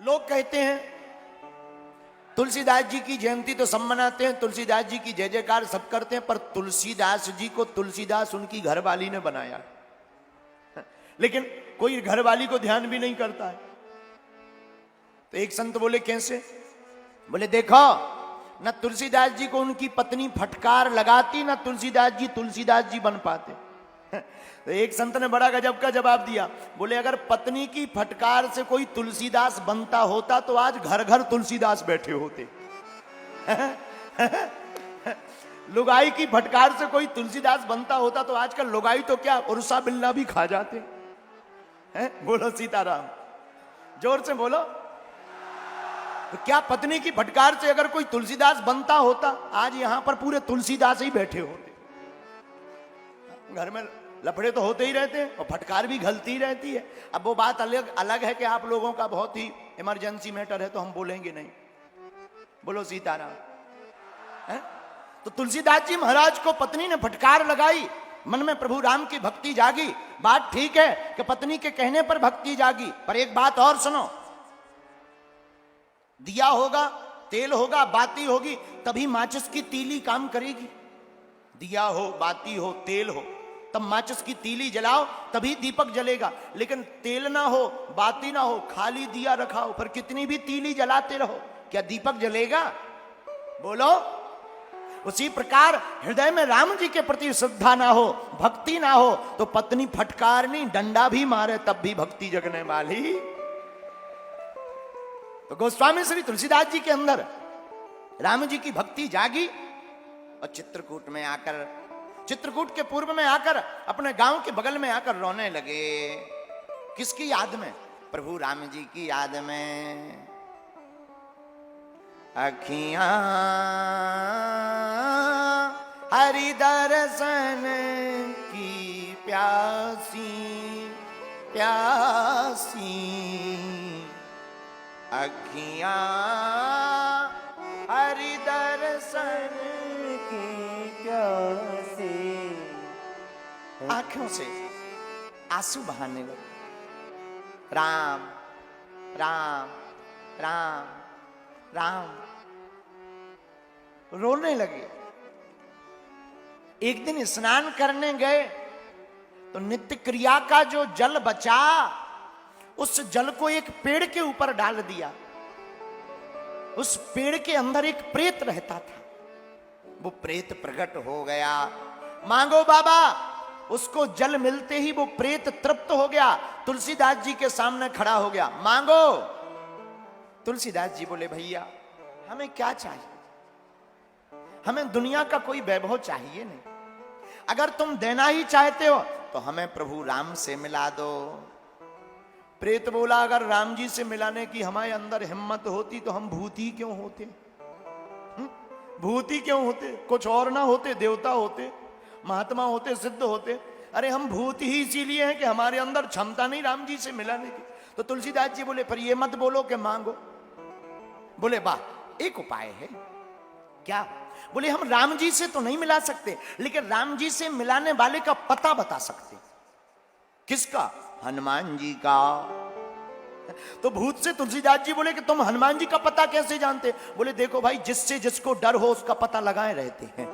लोग कहते हैं तुलसीदास जी की जयंती तो सब मनाते हैं, तुलसीदास जी की जय जयकार सब करते हैं, पर तुलसीदास जी को तुलसीदास उनकी घरवाली ने बनाया, लेकिन कोई घरवाली को ध्यान भी नहीं करता है। तो एक संत बोले कैसे? बोले देखो, न तुलसीदास जी को उनकी पत्नी फटकार लगाती, न तुलसीदास जी बन पाते। तो एक संत ने बड़ा गजब का जवाब दिया, बोले अगर पत्नी की फटकार से कोई तुलसीदास बनता होता तो आज घर घर तुलसीदास बैठे होते। लुगाई की फटकार से कोई तुलसीदास बनता होता तो आजकल लुगाई तो क्या उर्सा बिल्ला भी खा जाते हैं। बोलो सीताराम, जोर से बोलो। तो क्या पत्नी की फटकार से अगर कोई तुलसीदास बनता होता, आज यहां पर पूरे तुलसीदास ही बैठे होते। घर में लफड़े तो होते ही रहते हैं और फटकार भी घलती ही रहती है। अब वो बात अलग है कि आप लोगों का बहुत ही इमरजेंसी मैटर है तो हम बोलेंगे नहीं। बोलो सीताराम। तो तुलसीदास जी महाराज को पत्नी ने फटकार लगाई, मन में प्रभु राम की भक्ति जागी। बात ठीक है कि पत्नी के कहने पर भक्ति जागी, पर एक बात और सुनो, दिया होगा, तेल होगा, बाती होगी, तभी माचिस की तीली काम करेगी। दिया हो, बाती हो, तेल हो, तब माचिस की तीली जलाओ तभी दीपक जलेगा। लेकिन तेल ना हो, बाती ना हो, खाली दिया रखा हो, पर कितनी भी तीली जलाते रहो, क्या दीपक जलेगा? बोलो। उसी प्रकार हृदय में राम जी के प्रति श्रद्धा ना हो, भक्ति ना हो, तो पत्नी फटकारनी डंडा भी मारे तब भी भक्ति जगने वाली। तो गोस्वामी श्री तुलसीदास जी के अंदर राम जी की भक्ति जागी और चित्रकूट में आकर, चित्रकूट के पूर्व में आकर, अपने गांव के बगल में आकर रोने लगे। किसकी याद में? प्रभु राम जी की याद में। अखियां हरि दर्शन की प्यासी प्यासी, अखियां हरि दर्शन की प्यासी। आंखों से आंसू बहाने लगे। राम राम राम राम रोने लगे। एक दिन स्नान करने गए तो नित्य क्रिया का जो जल बचा, उस जल को एक पेड़ के ऊपर डाल दिया। उस पेड़ के अंदर एक प्रेत रहता था, वो प्रेत प्रकट हो गया। मांगो बाबा। उसको जल मिलते ही वो प्रेत तृप्त हो गया, तुलसीदास जी के सामने खड़ा हो गया। मांगो। तुलसीदास जी बोले भैया हमें क्या चाहिए, हमें दुनिया का कोई वैभव चाहिए नहीं। अगर तुम देना ही चाहते हो तो हमें प्रभु राम से मिला दो। प्रेत बोला अगर राम जी से मिलाने की हमारे अंदर हिम्मत होती तो हम भूत ही क्यों होते? भूत ही क्यों होते? कुछ और ना होते, देवता होते, महात्मा होते, सिद्ध होते। अरे हम भूत ही इसीलिए हैं कि हमारे अंदर क्षमता नहीं राम जी से मिलाने की। तो तुलसीदास जी बोले पर ये मत बोलो कि मांगो। बोले वाह, एक उपाय है। क्या? बोले हम राम जी से तो नहीं मिला सकते, लेकिन राम जी से मिलाने वाले का पता बता सकते। किसका? हनुमान जी का। तो भूत से तुलसीदास जी बोले कि तुम हनुमान जी का पता कैसे जानते? बोले देखो भाई, जिससे जिसको डर हो उसका पता लगाए रहते हैं।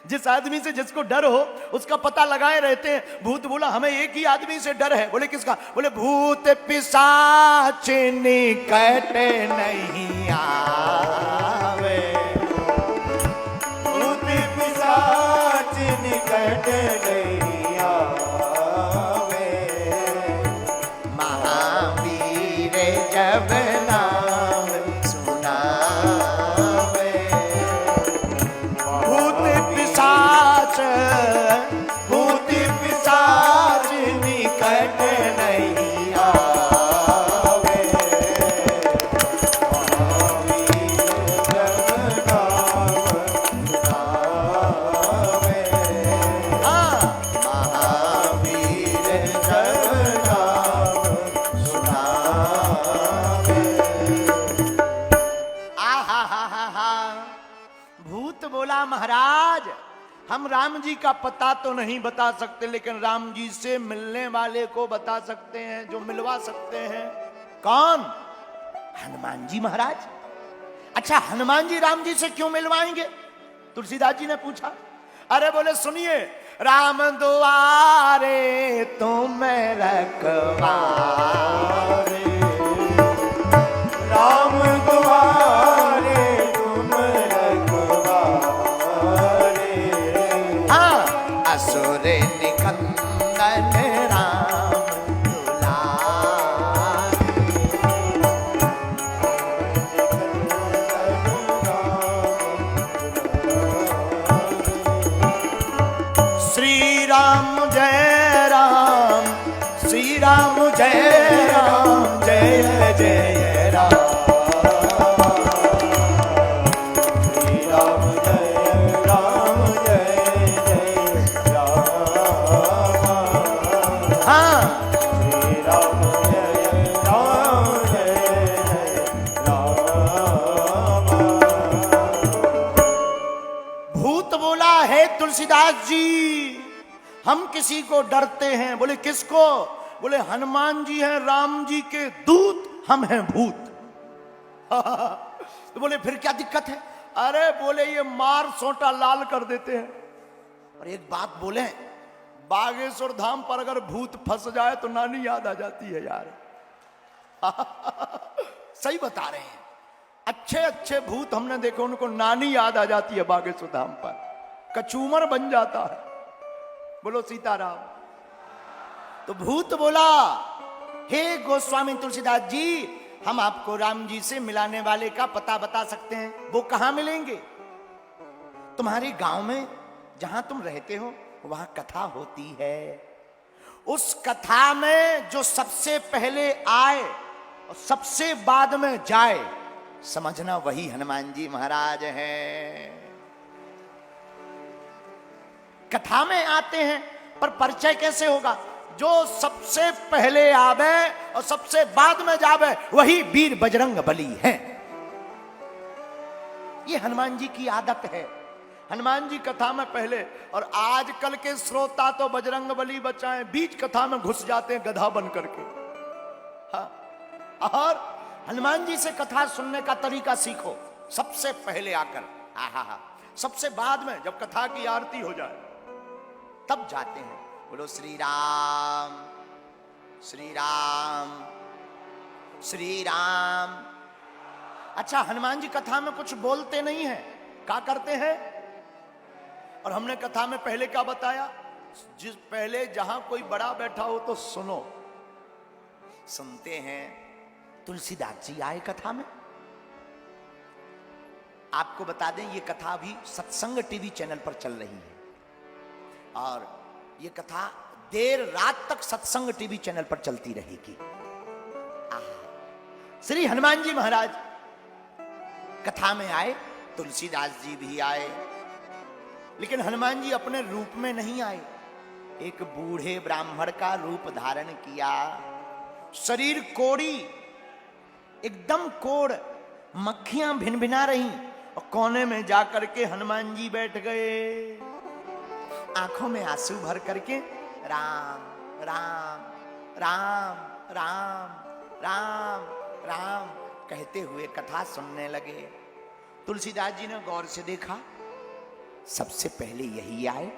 जिस आदमी से जिसको डर हो उसका पता लगाए रहते हैं। भूत बोला हमें एक ही आदमी से डर है। बोले किसका? बोले भूत पिशाच निकट नहीं आवे, भूत पिशाच निकट नहीं आवे, महावीर जब नाम सुनावे, भूत पिशाच निकट नहीं आवे, महावीर जब नाम सुनावे, महावीर जब नाम सुनावे। भूत बोला महाराज हम राम जी का पता तो नहीं बता सकते, लेकिन राम जी से मिलने वाले को बता सकते हैं, जो मिलवा सकते हैं। कौन? हनुमान जी महाराज। अच्छा, हनुमान जी राम जी से क्यों मिलवाएंगे? तुलसीदास जी ने पूछा। अरे बोले सुनिए, राम दुआरे तुम रखवारे, राम दुआरे तुम रखवारे, हाँ, असुर निकंदन राम दुलारे। श्री राम जय राम, श्री राम जय राम, जय जय राम। श्री राम जय राम, जय जय राम। हाँ, श्री राम जय राम, जय राम। भूत बोला है तुलसीदास जी, हम किसी को डरते हैं। बोले किसको? बोले हनुमान जी हैं राम जी के दूत, हम हैं भूत। तो बोले फिर क्या दिक्कत है? अरे बोले ये मार सोटा लाल कर देते हैं। और एक बात बोले, बागेश्वर धाम पर अगर भूत फंस जाए तो नानी याद आ जाती है यार। सही बता रहे हैं, अच्छे अच्छे भूत हमने देखे, उनको नानी याद आ जाती है बागेश्वर धाम पर, कचूमर बन जाता है। बोलो सीताराम। तो भूत बोला, हे गोस्वामी तुलसीदास जी, हम आपको राम जी से मिलाने वाले का पता बता सकते हैं। वो कहां मिलेंगे? तुम्हारे गांव में जहां तुम रहते हो वहां कथा होती है। उस कथा में जो सबसे पहले आए और सबसे बाद में जाए, समझना वही हनुमान जी महाराज हैं। कथा में आते हैं पर परिचय कैसे होगा? जो सबसे पहले आवे और सबसे बाद में जावे वही वीर बजरंग बली है। ये हनुमान जी की आदत है। हनुमान जी कथा में पहले, और आजकल के श्रोता तो बजरंग बली बचाएं बीच कथा में घुस जाते हैं गधा बन करके। हाँ, और हनुमान जी से कथा सुनने का तरीका सीखो। सबसे पहले आकर, हा, सबसे बाद में जब कथा की आरती हो जाए तब जाते हैं। बोलो श्री राम, श्री राम, श्री राम। अच्छा, हनुमान जी कथा में कुछ बोलते नहीं हैं, क्या करते हैं? और हमने कथा में पहले क्या बताया? जिस पहले जहां कोई बड़ा बैठा हो तो सुनो। सुनते हैं। तुलसीदास जी आए कथा में। आपको बता दें, ये कथा भी सत्संग टीवी चैनल पर चल रही है, और ये कथा देर रात तक सत्संग टीवी चैनल पर चलती रहेगी। श्री हनुमान जी महाराज कथा में आए, तुलसीदास जी भी आए, लेकिन हनुमान जी अपने रूप में नहीं आए। एक बूढ़े ब्राह्मण का रूप धारण किया, शरीर कोड़ी, एकदम कोड़, मक्खियां भिनभिना रही, और कोने में जाकर के हनुमान जी बैठ गए, आंखों में आंसू भर करके राम राम राम राम राम राम कहते हुए कथा सुनने लगे। तुलसीदास जी ने गौर से देखा, सबसे पहले यही आए।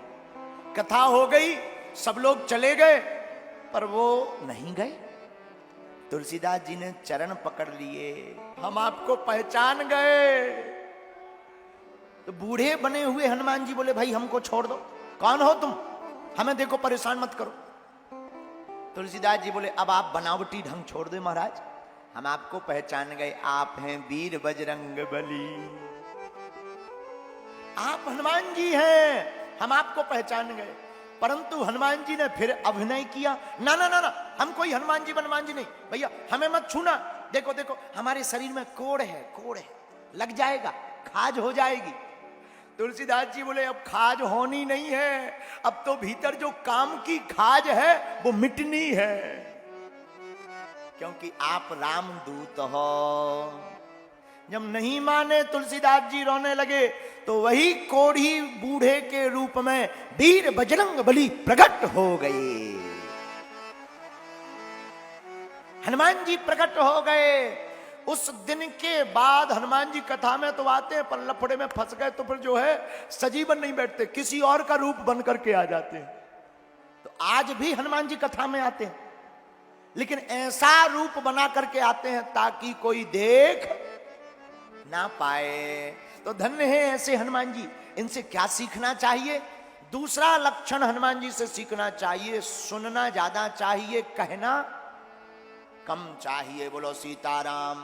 कथा हो गई, सब लोग चले गए, पर वो नहीं गए। तुलसीदास जी ने चरण पकड़ लिए, हम आपको पहचान गए। तो बूढ़े बने हुए हनुमान जी बोले, भाई हमको छोड़ दो, कौन हो तुम? हमें देखो, परेशान मत करो। तुलसीदास जी बोले, अब आप बनावटी ढंग छोड़ दो महाराज, हम आपको पहचान गए, आप हैं वीर बजरंग बली, आप हनुमान जी हैं, हम आपको पहचान गए। परंतु हनुमान जी ने फिर अभिनय किया, ना ना ना ना, हम कोई हनुमान जी नहीं भैया, हमें मत छूना, देखो देखो हमारे शरीर में कोड़ है, कोड़ है, लग जाएगा, खाज हो जाएगी। तुलसीदास जी बोले, अब खाज होनी नहीं है, अब तो भीतर जो काम की खाज है वो मिटनी है, क्योंकि आप रामदूत हो। जब नहीं माने तुलसीदास जी रोने लगे, तो वही कोढ़ी बूढ़े के रूप में वीर बजरंग बली प्रकट हो गए। हनुमान जी प्रकट हो गए। उस दिन के बाद हनुमान जी कथा में तो आते हैं, पर लफड़े में फंस गए तो फिर जो है सजीवन नहीं बैठते, किसी और का रूप बन करके आ जाते हैं। तो आज भी हनुमान जी कथा में आते हैं, लेकिन ऐसा रूप बना करके आते हैं ताकि कोई देख ना पाए। तो धन्य है ऐसे हनुमान जी। इनसे क्या सीखना चाहिए? दूसरा लक्षण हनुमान जी से सीखना चाहिए, सुनना ज्यादा चाहिए, कहना कम चाहिए। बोलो सीताराम।